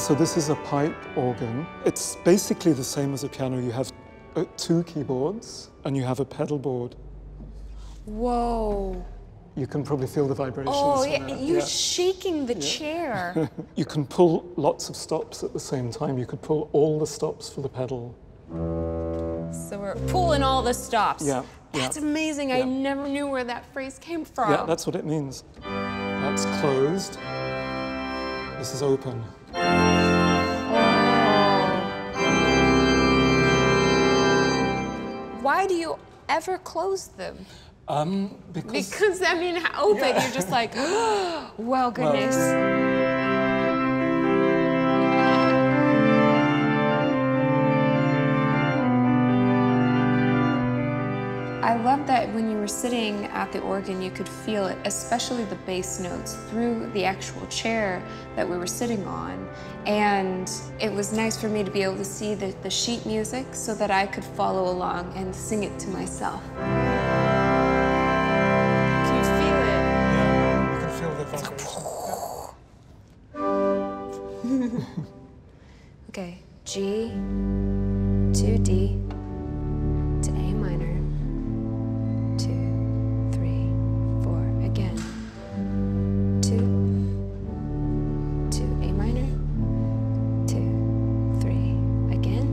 So this is a pipe organ. It's basically the same as a piano. You have 2 keyboards and you have a pedal board. Whoa. You can probably feel the vibrations. Oh, yeah, you're shaking the chair. You can pull lots of stops at the same time. You could pull all the stops for the pedal. So we're pulling all the stops. Yeah. That's amazing. I never knew where that phrase came from. Yeah, that's what it means. That's closed. This is open. Why do you ever close them? Because I mean, open, you're just like, oh, well, goodness. I love that when you were sitting at the organ, you could feel it, especially the bass notes, through the actual chair that we were sitting on. And it was nice for me to be able to see the sheet music so that I could follow along and sing it to myself. Can you feel it? Yeah, you can feel the vibration. Okay, G to D to A minor. 2, 3, 4, again. 2 to A minor. 2, 3, again.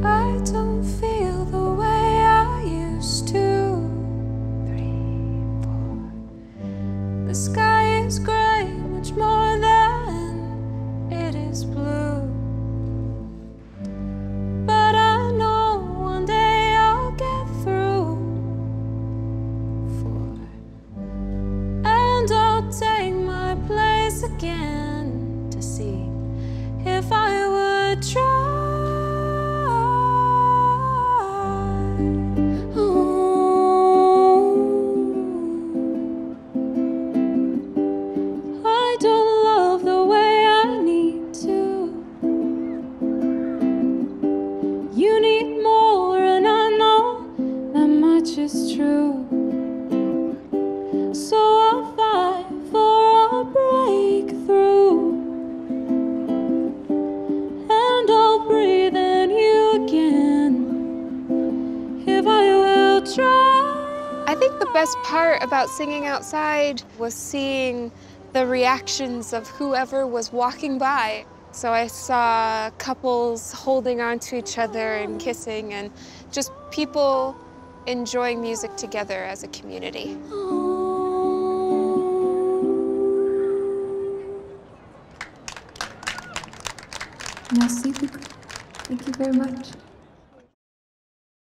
I don't feel the way I used to. 3, 4. The sky is gray, much more than it is blue. But I know one day I'll get through. 4. And I'll take my place again to see if I would try. I don't love the way I need to. You need more, and I know that much is true. So I'll fight for a breakthrough, and I'll breathe in you again if I will try. I think the best part about singing outside was seeing the reactions of whoever was walking by. So I saw couples holding on to each other and kissing, and just people enjoying music together as a community. Merci beaucoup. Thank you very much.